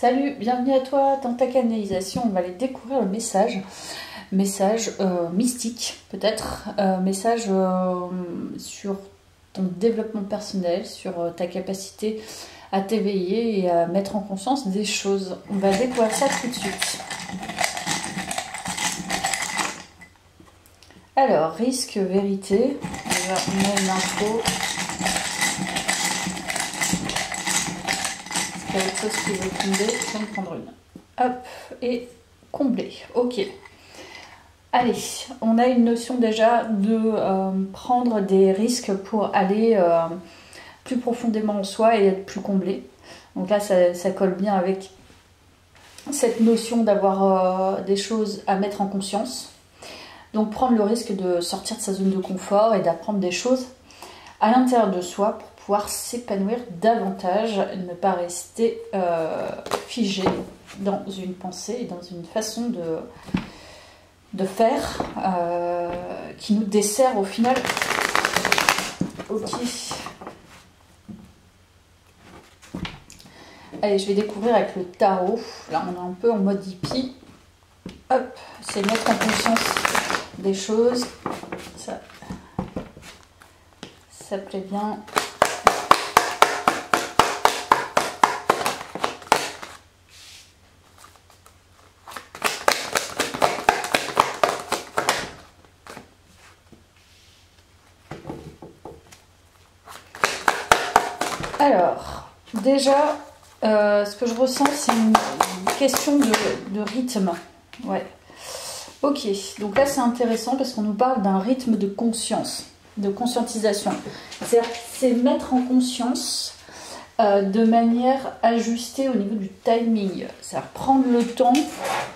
Salut, bienvenue à toi dans ta canalisation. On va aller découvrir le message. Message mystique peut-être. Message sur ton développement personnel, sur ta capacité à t'éveiller et à mettre en conscience des choses. On va découvrir ça tout de suite. Alors, risque, vérité. On va mettre l'info. Quelque chose qui veut tomber, je vais en prendre une. Hop, et combler. Ok. Allez, on a une notion déjà de prendre des risques pour aller plus profondément en soi et être plus comblé. Donc là, ça colle bien avec cette notion d'avoir des choses à mettre en conscience. Donc prendre le risque de sortir de sa zone de confort et d'apprendre des choses à l'intérieur de soi pour pouvoir s'épanouir davantage, ne pas rester figé dans une pensée et dans une façon de faire qui nous dessert au final. Ok. Allez, je vais découvrir avec le tarot. Là, on est un peu en mode hippie. Hop, c'est mettre en conscience des choses. Ça plaît bien. Alors, déjà, ce que je ressens, c'est une question de rythme. Ouais. Ok, donc là, c'est intéressant parce qu'on nous parle d'un rythme de conscience, de conscientisation. C'est mettre en conscience de manière ajustée au niveau du timing. C'est-à-dire prendre le temps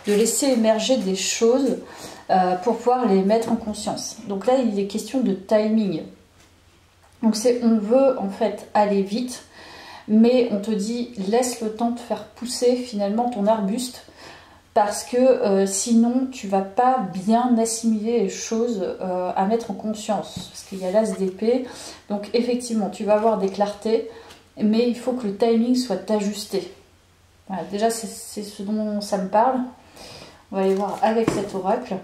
de laisser émerger des choses pour pouvoir les mettre en conscience. Donc là, il est question de timing. Donc on veut en fait aller vite, mais on te dit laisse le temps de faire pousser finalement ton arbuste parce que sinon tu vas pas bien assimiler les choses à mettre en conscience. Parce qu'il y a l'as d'épée, donc effectivement tu vas avoir des clartés, mais il faut que le timing soit ajusté. Voilà, déjà c'est ce dont ça me parle. On va aller voir avec cet oracle.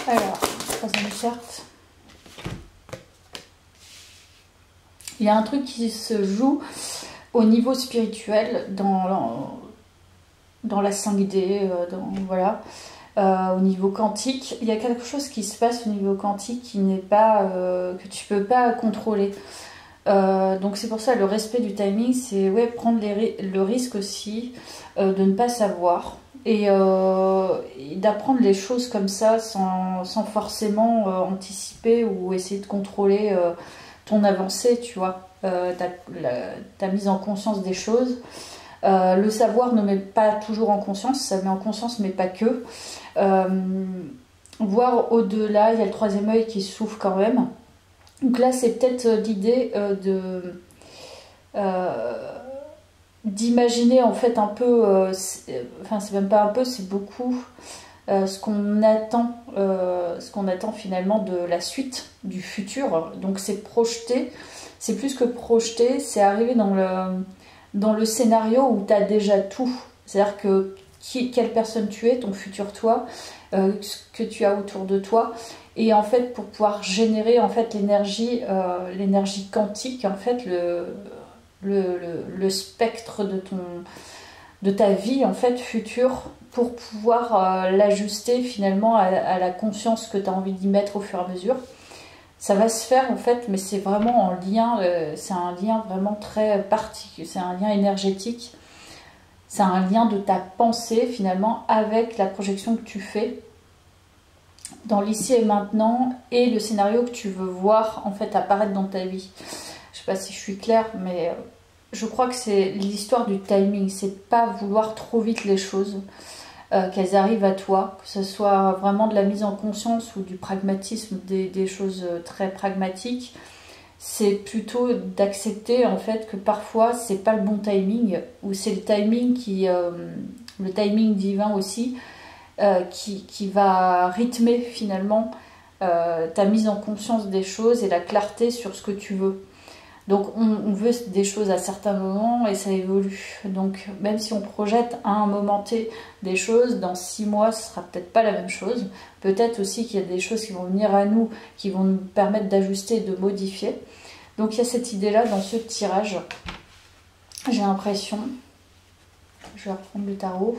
Alors, troisième carte. Il y a un truc qui se joue au niveau spirituel dans la 5D, voilà, au niveau quantique. Il y a quelque chose qui se passe au niveau quantique qui n'est pas, que tu peux pas contrôler. Donc c'est pour ça le respect du timing, c'est ouais, prendre le risque aussi de ne pas savoir. Et d'apprendre les choses comme ça sans forcément anticiper ou essayer de contrôler ton avancée, tu vois, ta mise en conscience des choses. Le savoir ne met pas toujours en conscience, ça met en conscience mais pas que. Voir au-delà, il y a le troisième œil qui s'ouvre quand même. Donc là c'est peut-être l'idée d'imaginer en fait un peu, enfin c'est même pas un peu, c'est beaucoup ce qu'on attend finalement de la suite, du futur. Donc c'est projeter, c'est plus que projeter, c'est arriver dans le scénario où tu as déjà tout. C'est-à-dire que quelle personne tu es, ton futur toi, ce que tu as autour de toi. Et en fait pour pouvoir générer en fait l'énergie quantique, en fait le spectre de ta vie en fait future pour pouvoir l'ajuster finalement à la conscience que tu as envie d'y mettre au fur et à mesure. Ça va se faire en fait, mais c'est vraiment en lien, c'est un lien vraiment très particulier, c'est un lien énergétique, c'est un lien de ta pensée finalement avec la projection que tu fais dans l'ici et maintenant et le scénario que tu veux voir en fait apparaître dans ta vie. Je sais pas si je suis claire, mais je crois que c'est l'histoire du timing, c'est pas vouloir trop vite les choses. qu'elles arrivent à toi, que ce soit vraiment de la mise en conscience ou du pragmatisme, des choses très pragmatiques. C'est plutôt d'accepter en fait que parfois c'est pas le bon timing, ou c'est le timing le timing divin aussi, qui va rythmer finalement ta mise en conscience des choses et la clarté sur ce que tu veux. Donc on veut des choses à certains moments et ça évolue. Donc même si on projette à un moment T des choses, dans 6 mois ce sera peut-être pas la même chose. Peut-être aussi qu'il y a des choses qui vont venir à nous, qui vont nous permettre d'ajuster, de modifier. Donc il y a cette idée-là dans ce tirage. J'ai l'impression. Je vais reprendre le tarot.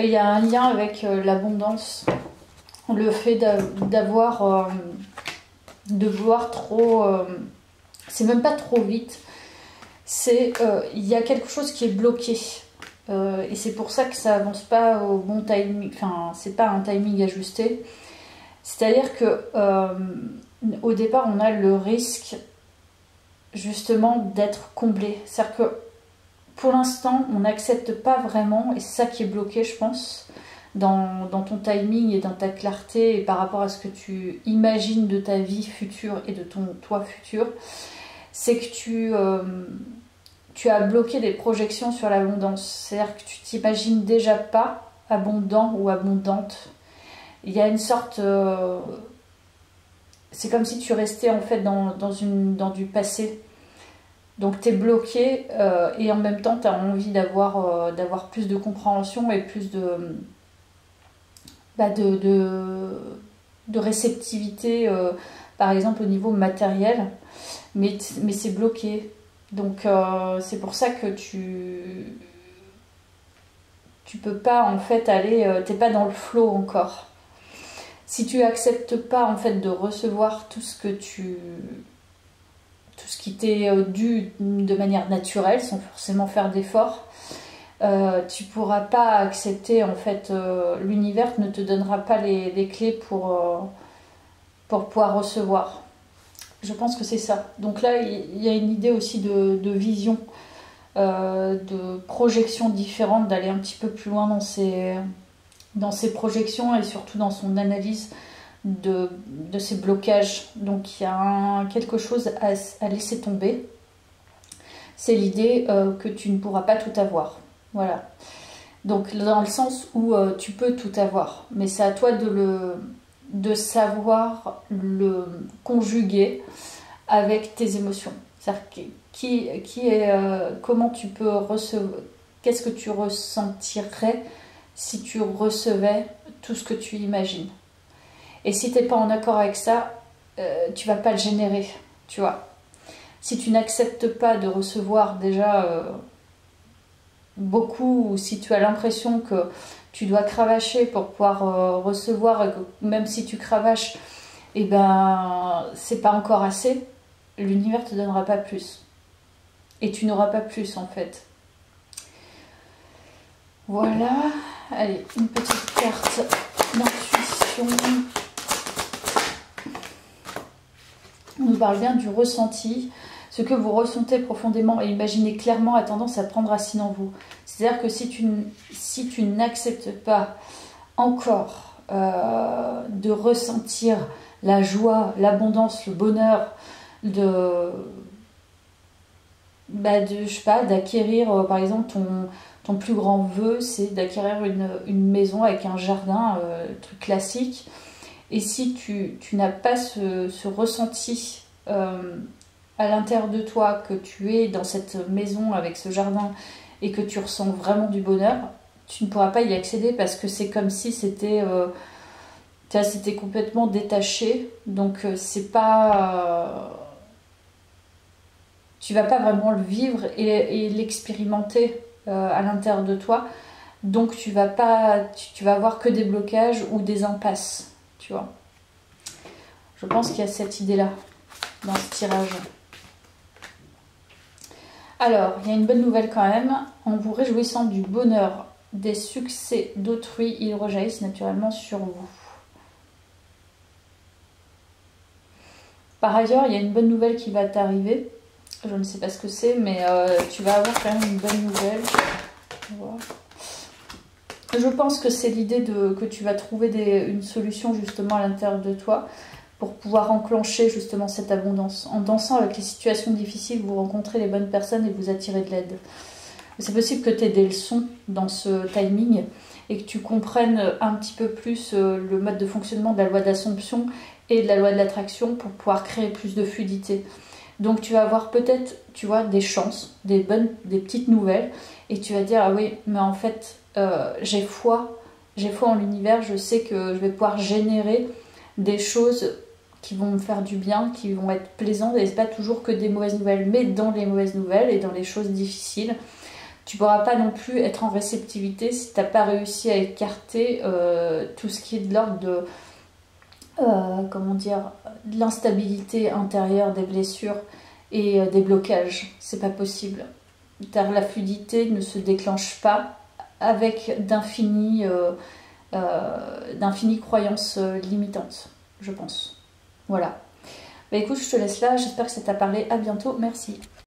Il y a un lien avec l'abondance, le fait d'avoir, de vouloir trop, c'est même pas trop vite, c'est il y a quelque chose qui est bloqué et c'est pour ça que ça avance pas au bon timing, enfin c'est pas un timing ajusté. C'est-à-dire que au départ on a le risque justement d'être comblé, c'est-à-dire que pour l'instant, on n'accepte pas vraiment, et c'est ça qui est bloqué, je pense, dans ton timing et dans ta clarté, et par rapport à ce que tu imagines de ta vie future et de ton toi futur, c'est que tu as bloqué des projections sur l'abondance. C'est-à-dire que tu t'imagines déjà pas abondant ou abondante. Il y a une sorte... c'est comme si tu restais en fait dans du passé. Donc tu es bloqué et en même temps tu as envie d'avoir plus de compréhension et plus de réceptivité, par exemple au niveau matériel, mais c'est bloqué. Donc c'est pour ça que tu peux pas en fait aller, t'es pas dans le flow encore. Si tu acceptes pas en fait de recevoir tout ce qui t'est dû de manière naturelle, sans forcément faire d'efforts, tu pourras pas accepter en fait, l'univers ne te donnera pas les clés pour pouvoir recevoir. Je pense que c'est ça. Donc là, il y a une idée aussi de vision, de projection différente, d'aller un petit peu plus loin dans ses projections et surtout dans son analyse de ces blocages. Donc il y a quelque chose à laisser tomber. C'est l'idée que tu ne pourras pas tout avoir. Voilà. Donc dans le sens où tu peux tout avoir, mais c'est à toi de savoir le conjuguer avec tes émotions. C'est-à-dire comment tu peux recevoir, qu'est-ce que tu ressentirais si tu recevais tout ce que tu imagines. Et si tu n'es pas en accord avec ça, tu vas pas le générer, tu vois. Si tu n'acceptes pas de recevoir déjà beaucoup, ou si tu as l'impression que tu dois cravacher pour pouvoir recevoir, et que même si tu cravaches, et ben c'est pas encore assez, l'univers te donnera pas plus. Et tu n'auras pas plus en fait. Voilà. Allez, une petite carte d'intuition. On nous parle bien du ressenti. Ce que vous ressentez profondément et imaginez clairement a tendance à prendre racine en vous. C'est-à-dire que si tu n'acceptes pas encore de ressentir la joie, l'abondance, le bonheur, je sais pas, d'acquérir, par exemple, ton plus grand vœu, c'est d'acquérir une maison avec un jardin, truc classique. Et si tu n'as pas ce ressenti à l'intérieur de toi, que tu es dans cette maison avec ce jardin et que tu ressens vraiment du bonheur, tu ne pourras pas y accéder parce que c'est comme si c'était complètement détaché. Donc c'est pas... tu vas pas vraiment le vivre et l'expérimenter à l'intérieur de toi. Donc tu vas pas, tu vas avoir que des blocages ou des impasses, tu vois. Je pense qu'il y a cette idée-là dans ce tirage. Alors, il y a une bonne nouvelle quand même. En vous réjouissant du bonheur, des succès d'autrui, ils rejaillissent naturellement sur vous. Par ailleurs, il y a une bonne nouvelle qui va t'arriver. Je ne sais pas ce que c'est, mais tu vas avoir quand même une bonne nouvelle. Voilà. Je pense que c'est l'idée que tu vas trouver une solution justement à l'intérieur de toi pour pouvoir enclencher justement cette abondance. En dansant avec les situations difficiles, vous rencontrez les bonnes personnes et vous attirez de l'aide. C'est possible que tu aies des leçons dans ce timing et que tu comprennes un petit peu plus le mode de fonctionnement de la loi d'Assomption et de la loi de l'attraction pour pouvoir créer plus de fluidité. Donc tu vas avoir peut-être, tu vois, des chances, des petites nouvelles et tu vas dire, ah oui, mais en fait, j'ai foi en l'univers, je sais que je vais pouvoir générer des choses qui vont me faire du bien, qui vont être plaisantes, et c'est pas toujours que des mauvaises nouvelles, mais dans les mauvaises nouvelles et dans les choses difficiles, tu pourras pas non plus être en réceptivité si tu n'as pas réussi à écarter tout ce qui est de l'ordre de comment dire, de l'instabilité intérieure, des blessures et des blocages. C'est pas possible. Car la fluidité ne se déclenche pas avec d'infinies croyances limitantes, je pense. Voilà. Bah écoute, je te laisse là. J'espère que ça t'a parlé. À bientôt. Merci.